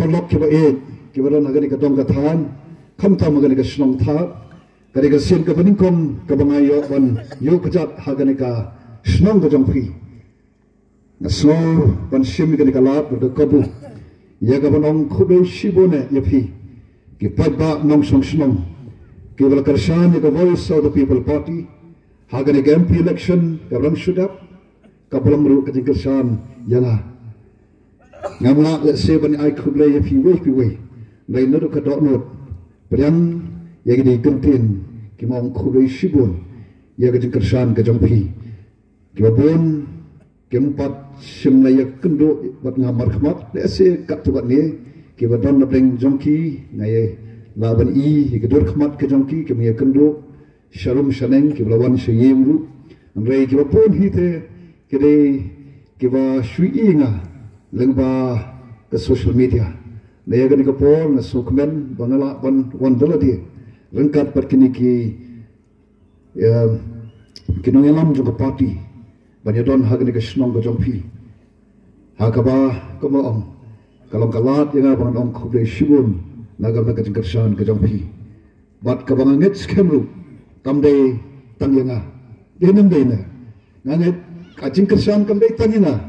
perlok kiba kiba ron agani ka dong ka than kham tham agani ka snong tha kari ka sin ka baning kom ka bangayo ban yo kajat hagani ka snong ka jong phi na so ban sim gani ka lat ka kabu ya ka banong khube shibone ya phi ki padba nong song snong ki bal karshan ka voice of the people party hagani ka MP election ka ram shudap ka balam ru ka jingkarshan yana ngamla let's say ban ai khuble ya phi we nai no ka do not priang ya gidi gentin ki mong khubei shibun ya ga jingkarshan ga jongphi ki babon kempat simla ya kendo bat ngamar khmat le se kat tubat ni ki badon na bleng jongki ngai laban i ki dor khmat ke jongki ki me kendo sharum shaneng ki lawan sheyemru rei ki babon hi te ki de ki ba shui inga lengba ke social media le ya ga ni ko pon na sukmen bangala ban wan daladi rengkat perkini ki kinong elam juga parti banyak don hagni ke snong ke jongpi hakaba komo kalong kalat yang abang ong khube shibun nagam na kajingkarsan ke jongpi bat kabang nget skemru kamde tangyanga denam dena nganget kajingkarsan kamde tangyanga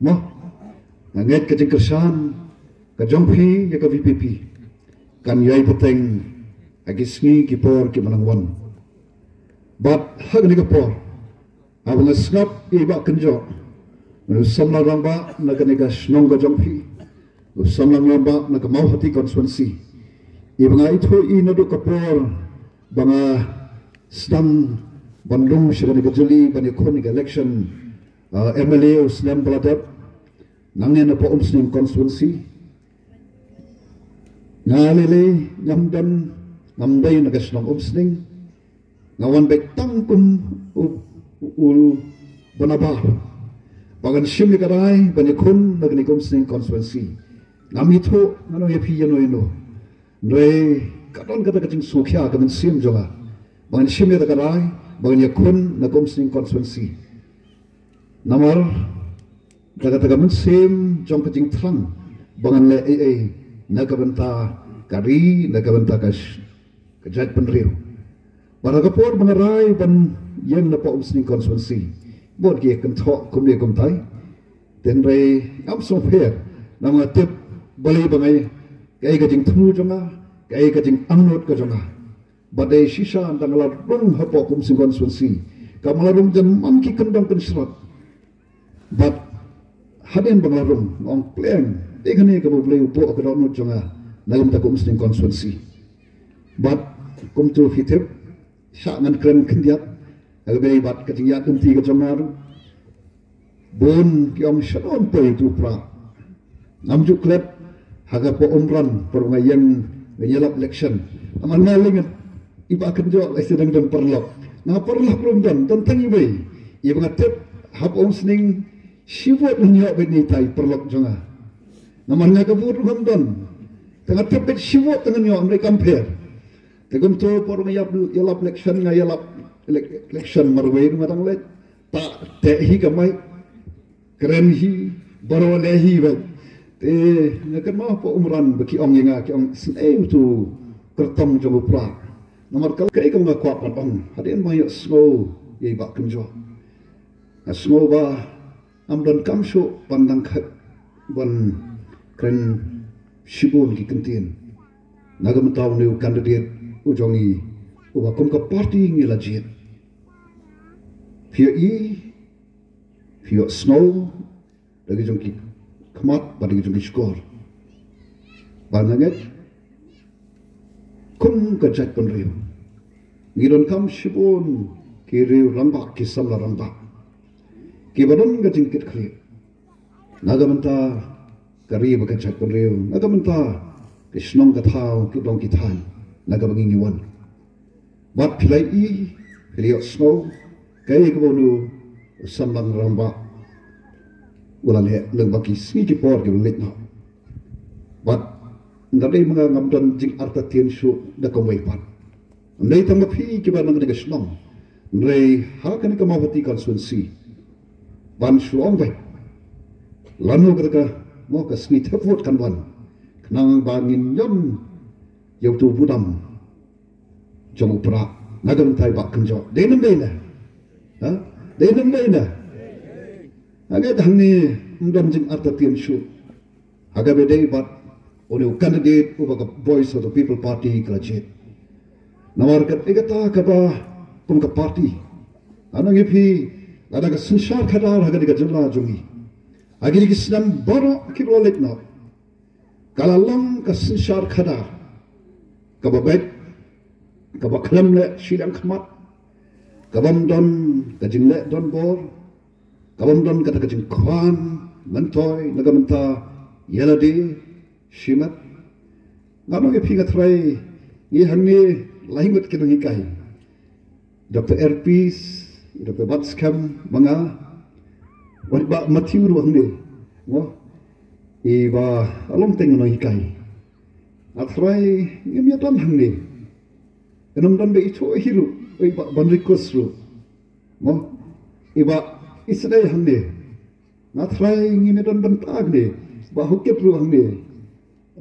mo nganget kajingkarsan ke jongpi ya ke VPP kan yai peteng agisngi kipor ki manangwan bat hagni kapor abang snap iba kenjo samlang ramba naganiga snong ga jongpi samlang ramba nagamau hati konstituensi ibanga itu inadu kapor banga sedang bandung shigani gajuli bani khoni election MLA uslam bladab nangen apa umsning konstituensi ngalele nyamdan namday nagasnong umsning ngawan baik tangkum ul banabar bagan shimli karai banikun nagni umsning konstituensi namito ngano yapi yano ino re kadon kata kacing sukya kaman sim jonga bagan shimli karai bagan yakun nagumsning konstituensi namar kata kaman sim jong kacing trang bagan le nagabanta kari nagabanta kajat penriu baragapor mengerai ban yang napa umsning konstituensi bod ge kan thok kumne kumtai ten rei am so fair nama tip balai bangai kai ka jing thmu jonga kai ka jing angnot ka jonga badai shisha antangala rung hapa umsning konstituensi kamala rung jam am ki kendang kan srat bat haden bangarung ong pleng ekane ka boleh upo ka donut jonga nagam ta umsning konstituensi bat kum tu fitip syangan keren kendiat agak bat ketinggian enti ke jamar bon kiam shanon pe tu pra namju klep haga po umran perungayan menyelap election aman ngaling iba kenjo lai sedang dan perlok na perlok belum dan tentang ibai ia mengatip hab umsning sibot menyok beni tai perlok jonga naman nga kabur hamdan tengah tepet sibot tengah nyok mereka compare tegum tu porong yap election nga yalap election marway matang let tak tehi kamai keren hi baro lehi ba te ngakan ma po umran baki ong nga ki ong sneu tu kertong jobo pra nomor kal kai kam nga kwat ong hadin ma yo smo ye ba kunjo smo ba amdan kamsho pandang khat ban keren shibun ki kentin nagam taw new candidate ujongi uba kum ka party ngi lajit pio snow lagi jongki khamat bagi jongki skor bananget kum ka jat pon riu ngidon kam shibun ki riu ramba ki samla ramba ki badon ga jingkit khri nagamanta kari ba ka jat pon riu nagamanta kishnong ka thau ki dong ki than nagabangi wan bat pilai pilio snow kai ko bonu samlang ramba ulale lengbaki sigi por ki lit no bat ndadai mga ngamdan jing arta tien shu da komai pat ndai tang phi ki ba nang de snong ndai ha kan ka mawati konstituensi ban shuong bai lanu ka mo ka sni thapot kan ban nang bangin yon yau tu budam jong upra nagam thai bak kenjo denam dena ha denam dena aga dhangni mdam jing arta tien shu aga bedai bat onu candidate ubaga voice of the people party klajet nawar kat egata kaba kum ka party anang ipi ada ka sunshar khadar haga diga jalla jungi agiri kisnam boro kibro letno kalalang ka sunshar khadar kaba bet kaba khalam le shilang khmat kabam don ka jingle don bor kabam don ka jing khwan mantoy nagamanta yalade shimat ngano ipi ka trai ni hanni lahingot kinang ikai Dr. Erpis Dr. Batskam mga wad ba Matthew ruang mo iba along teng no ikai atrai ngem yaton hangni enam dan be itu hiru iba banrikos ru mo iba isdai hangni atrai ngem yaton bantag ni ba hukep ru hangni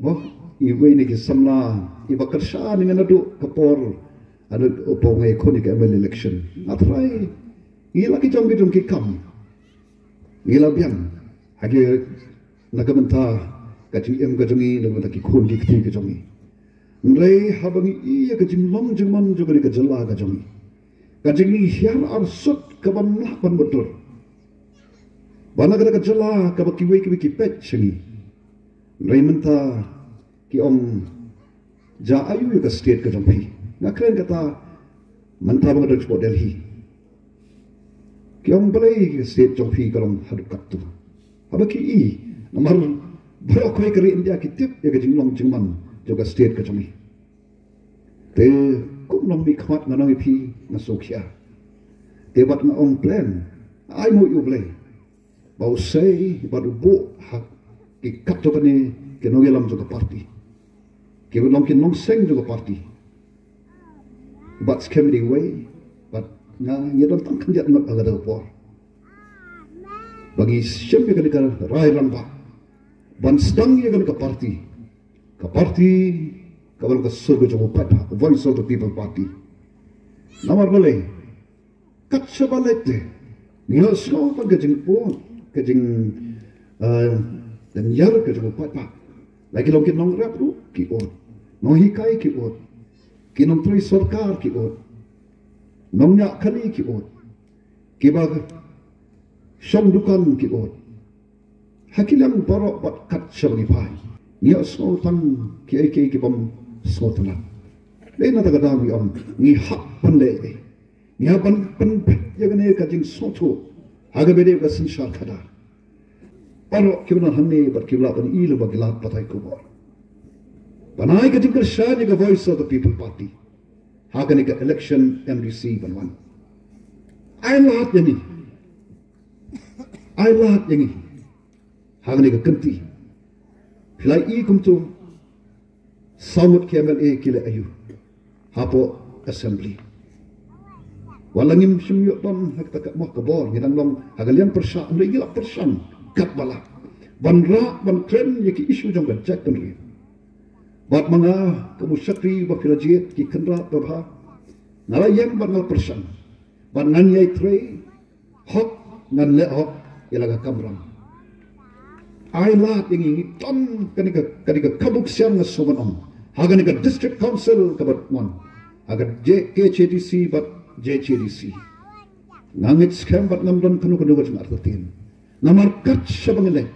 mo iba ini ke samna iba kersha dengan adu kapor adu opongai konik ML election atrai ila ki jong bidung ki kam ila biang hage nagamanta kajing em gajongi nagamanta ki khon ki kthi gajongi nrei habangi iya kajing long jingman jogani ka jalla gajongi kajing ni hian ar sut kabam lah pan motor bana ka jalla ka ki wei ki pet chingi nrei manta ki om ja ayu ka state ka jongpi ngakren kata manta bang dok Delhi ki om balai state jongpi kalong hadu katu habaki i namar bro koi kari India ki tip ya ka jinglong jingman joka state ka jongpi te kum nom mi khmat nganong pi nasokya te bat na ong plan ai mo yu blai bau sei badu bo hak ki kat to kani ke no yelam joka party ke long ki nong seng joka party but scammy way but nga yedon tang kan jat nak agada por bagi siapa yang kan rai ramba ban stang yang kan ka party kabal ka surga joka pata voice of the people party namar bale kat sabalete ni so pa gajing po gajing dan yar ka joka pata lagi long ki nong rap ru ki on no hikai ki on ki nong tri sarkar ki on nong nya khani ki on ki ba shom dukan ki on hakilang baro bat kat shabani pai ni so tang ki bom so tana le na ta ga mi om ni hak pan le ni ha pan ya ne ka jing so thu ha ga bede ga sin shar khada baro ki na hanne bat ki la pan il ba gila patai ko bor banai ka jing ka shani ga voice of the people party ha ga ne ka election MDC banwan ai lat yani ha ga ne ka kanti Hilai i kumtu samut KMLA kila ayu hapo assembly walangim simyo ton hakta mo kabor ngidang long hagalian persa ando igila persan kat bala banra ban tren yaki isu jong ga jak penri bat mga kamusakri ba filajet ki kendra babha nalayang bangal persan ban ngan yai tre hok ngan le hok ilaga kamram ai lat ingi ton kanika kabuk siam nga soban om haga district council kabat mon haga KCDC bat JCDC ngangit scam bat namdan kanu jeng artatin namar kat sabangile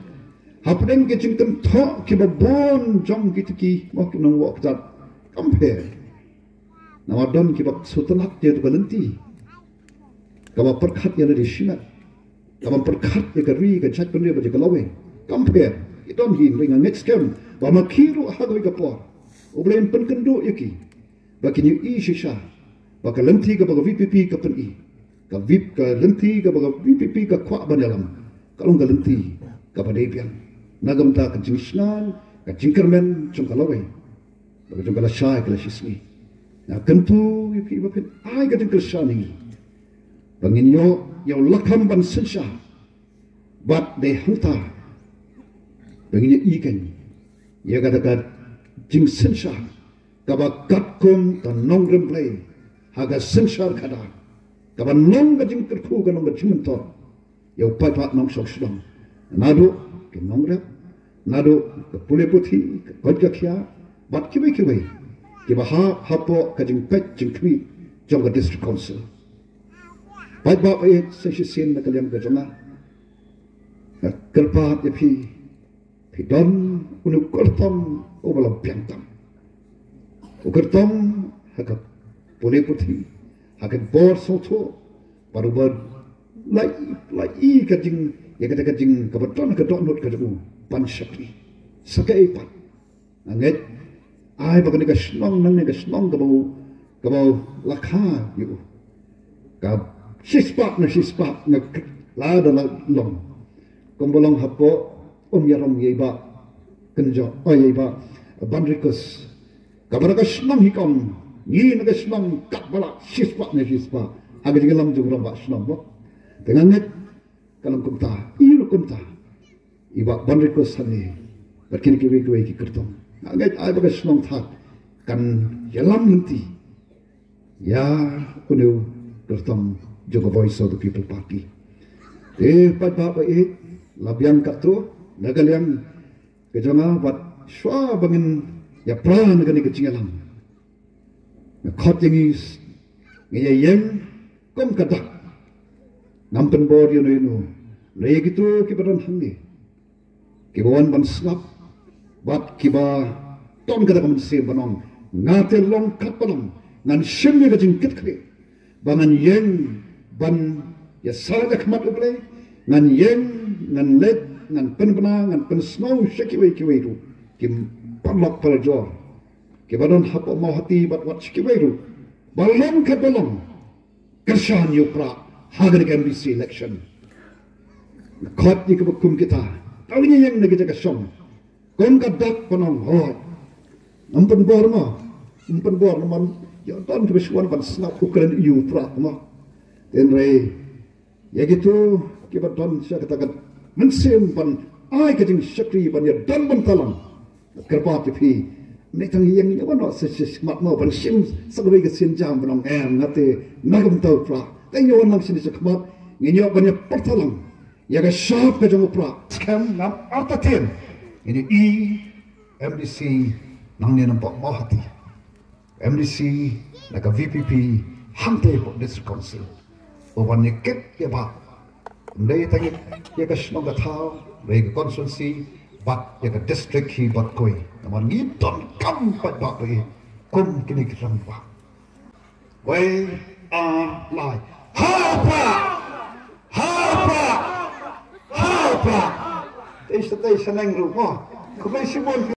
hapdeng ke jingkem tho ki babon jong kitiki mok nang wok dat compare namar don ki bak sutanat je balenti kaba perkhat ya dari shinat kaba perkhat ya kari ka chat penre ba je kalawe compare iton hin ringa next scam ba makiru hagoi kapor oblen penkendo yaki bakini i shisha baka lenti ka baga VPP ka pen i ka vip ka lenti ka baga VPP ka kwa banalam kalong ka lenti ka badebian nagam ta ka jingsnan ka jingkermen chung kalawe baga chung kala shay kala shisni na kentu yaki bapen ai ka jingker shani bangin yo lakam ban sensha but they hunta Bagi ikan, ya katakan jing sensar kaba gatkum tan nong remplay haga sensar kada kaba nong ga jing kerku ga nong ga jimentor yo pai pat nong sok sedang nado ke nong rep nado ke pule puthi ke kodga khia bat kiwe kiba hapo ka jing pet jing kwi jong ga district council pai ba e seshi sin na kalyam ga jonga kerpa te phi don unu kortom obalam piantam ukertom haka pule puthi haka bor soto parubad lai ka jing ya ka jing ka baton ka don not ka jung pan shakli sakai pan anget ai ba ka snong nang ka snong ka bau lakha yu ka shispa na la da long kombolong hapo yarom yeba kenjo yeba bandrikus kabara ka snong hikom ni na ka snong kapala shispa aga jingalam jugram ba snong bo tenganget kalam kumta iru kumta iba bandrikus hani berkini kiwe ki kertong agat ai ba snong thak kan yalam lenti ya unu kertong juga voice of the people party pat ba labian katro nagalyang kejama bat shwa bangin ya pran gani kecinggalan na khotengis nge yeng kom kata nampen bor you le gitu kibaran hangi kibawan ban snap bat kiba ton kata kam se banong ngate long kapalong ngan shimmi ga jingkit kre bangan yeng ban ya saga khmat uble ngan yeng ngan let ngan penbena ngan pen snow shakiwe ru kim panlok palajor ke badon hapo mau hati bat wat shakiwe ru balong ke balong kershan yupra hagar kan BC election khot ni ke bukum kita tawnya yang nagi jaga som kon ka dak panong ho ampen bor man ya don ke beswan ban snap ukran yupra ma den re ya gitu ke badon sya katakan mensem pan ai ka jing shakri ban ya dan ban talang kerpa ti ne tang yang ni wan se mat mo ban sim sagwe ga sin jam ban em ngate nagam tau pra tang yo nang sin se khmat ngi nyo ban ya partalang ya ga shap ka jong pra kam nam artaten ini MDC nang ne nam pa mo hati MDC la ka VPP hante po district council o ban ne ket ya ba Ndai tangi ya ka snong ka thao le ka constituency bat ya ka district hi bat koi naman ngi ton kam pat ba ko kum kini kisang ba we are like hapa Tei sa nang ru mo ko may simon